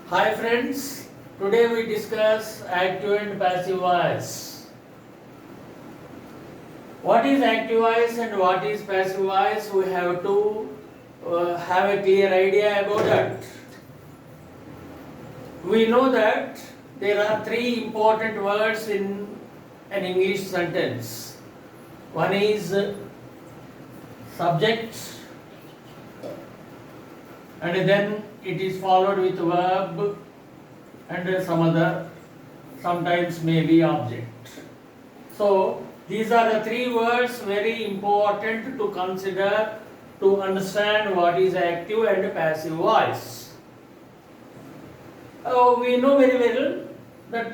Hi friends, today we discuss active and passive voice. What is active voice and what is passive voice? We have to have a clear idea about that. We know that there are three important words in an English sentence. One is subject, and then it is followed with verb and some other, sometimes maybe object. So these are the three words very important to consider to understand what is active and passive voice. We know very well that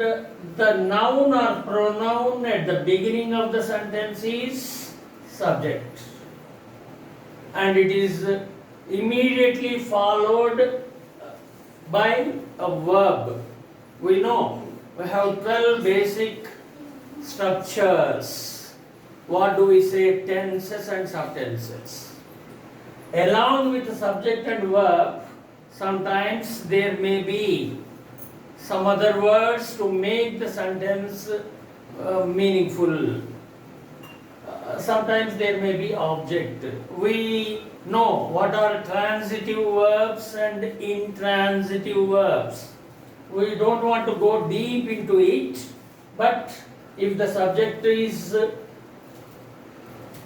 the noun or pronoun at the beginning of the sentence is subject, and it is immediately followed by a verb. We know we have 12 basic structures. What do we say? Tenses and subtenses. Along with the subject and verb, sometimes there may be some other words to make the sentence meaningful. Sometimes there may be object. We know what are transitive verbs and intransitive verbs. We don't want to go deep into it, but if the subject is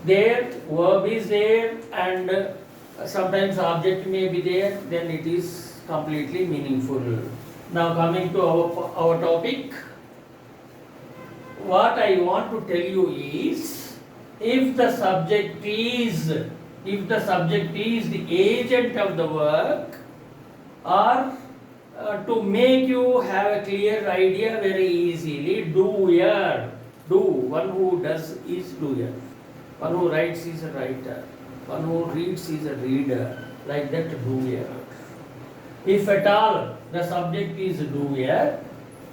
there, verb is there, and sometimes object may be there, then it is completely meaningful. Now coming to our topic, what I want to tell you is, if the subject is the agent of the work, or to make you have a clear idea very easily, doer, one who does is doer, one who writes is a writer, one who reads is a reader, like that doer. If at all the subject is doer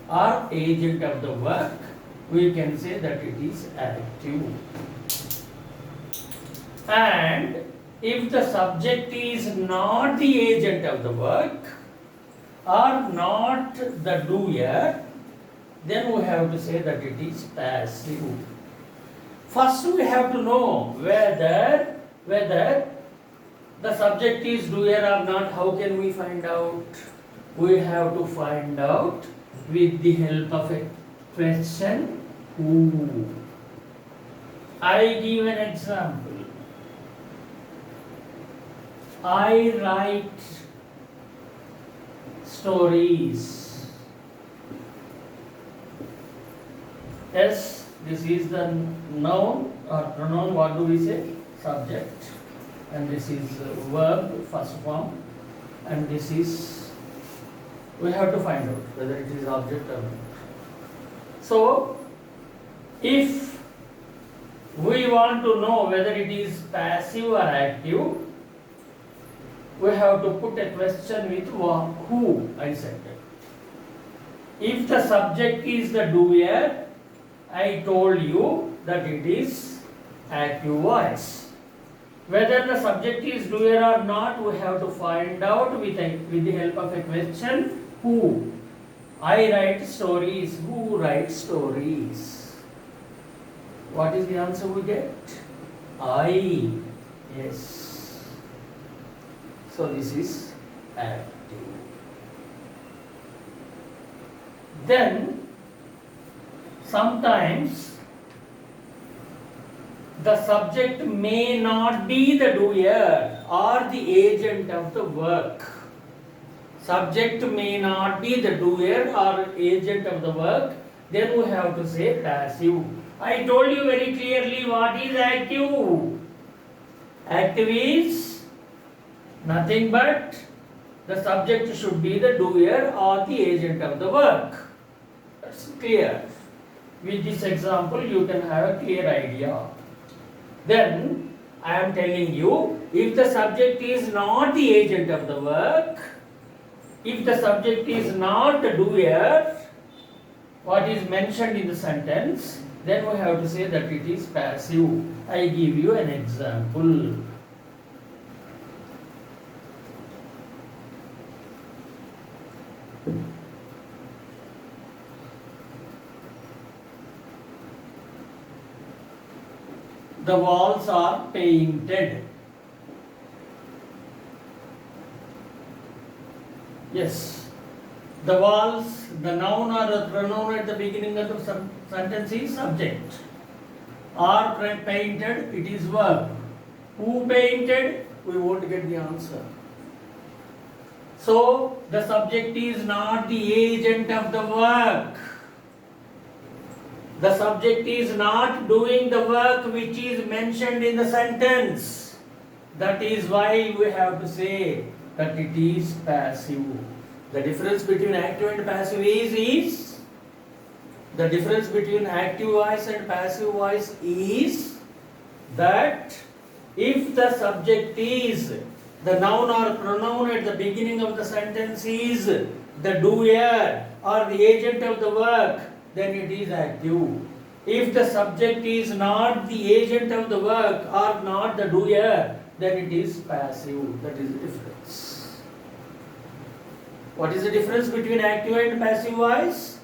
or agent of the work, we can say that it is active. And if the subject is not the agent of the work or not the doer, then we have to say that it is passive. First we have to know whether the subject is doer or not. How can we find out? We have to find out with the help of a question who. I give an example. I write stories. Yes, this is the noun or pronoun. What do we say? Subject. And this is verb, first form. And this is, we have to find out whether it is object or not. So, if we want to know whether it is passive or active, we have to put a question with who, I said. If the subject is the doer, I told you that it is active voice. Whether the subject is doer or not, we have to find out with the help of a question who. I write stories. Who writes stories? What is the answer we get? I. Yes. So this is active. Then sometimes the subject may not be the doer or the agent of the work. Subject may not be the doer or agent of the work. Then we have to say passive. I told you very clearly what is active. Active is nothing but the subject should be the doer or the agent of the work. That's clear. With this example, you can have a clear idea. Then, I am telling you, if the subject is not the agent of the work, if the subject is not the doer, what is mentioned in the sentence, then we have to say that it is passive. I give you an example. The walls are painted. Yes. The walls, the noun or the pronoun at the beginning of the sentence is subject. Are painted, it is verb. Who painted? We won't get the answer. So, the subject is not the agent of the work. The subject is not doing the work which is mentioned in the sentence. That is why we have to say that it is passive. The difference between active and passive is the difference between active voice and passive voice is that if the subject is the noun or pronoun at the beginning of the sentence is the doer or the agent of the work, then it is active. If the subject is not the agent of the work or not the doer, then it is passive. That is the difference. What is the difference between active and passive voice?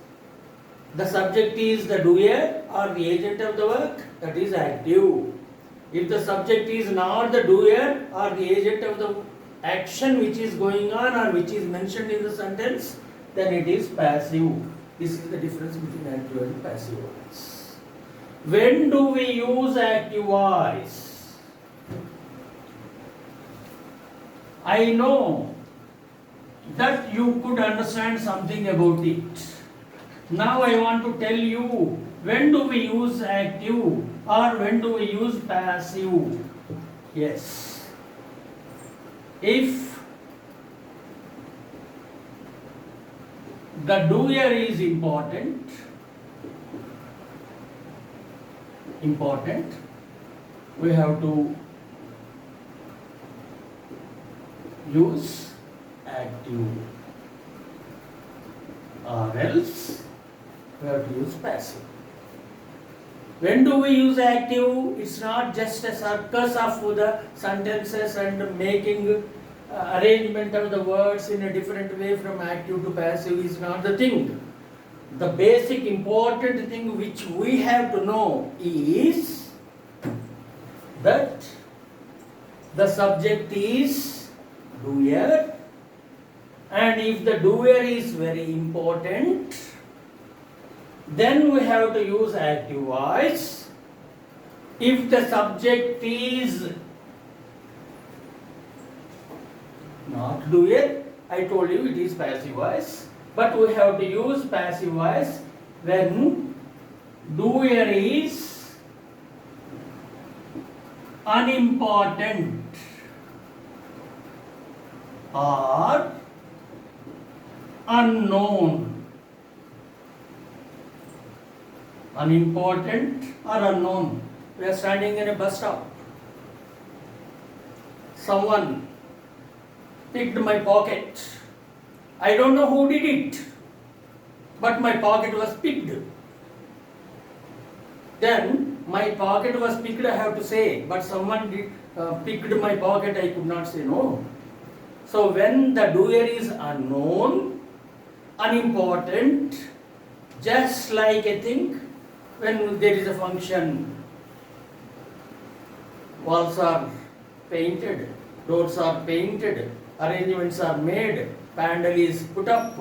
The subject is the doer or the agent of the work, that is active. If the subject is not the doer or the agent of the action which is going on or which is mentioned in the sentence, then it is passive. This is the difference between active and passive voice. When do we use active voice? I know that you could understand something about it. Now I want to tell you, when do we use active or when do we use passive? Yes. If the doer is important, we have to use active, or else we have to use passive. When do we use active? It's not just a circus of the sentences and making arrangement of the words in a different way from active to passive is not the thing. The basic important thing which we have to know is that the subject is doer, and if the doer is very important, then we have to use active voice. If the subject is not doer, I told you it is passive voice, but we have to use passive voice when doer is unimportant or unknown. Unimportant or unknown. We are standing in a bus stop. Someone picked my pocket. I don't know who did it, but my pocket was picked. Then my pocket was picked, I have to say, but someone picked my pocket, I could not say no. So when the doer is unknown, unimportant, just like a thing, when there is a function, walls are painted, doors are painted, arrangements are made, pandal is put up,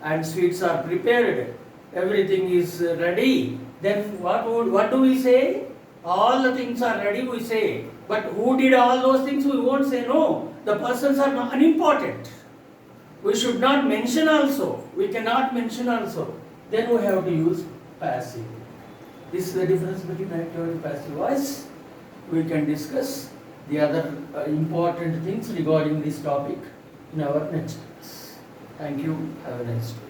and sweets are prepared, everything is ready, then what do we say? All the things are ready, we say. But who did all those things? We won't say no. The persons are not unimportant. We should not mention also. We cannot mention also. Then we have to use passive. This is the difference between active and passive voice. We can discuss the other important things regarding this topic in our next class. Thank you. Have a nice day.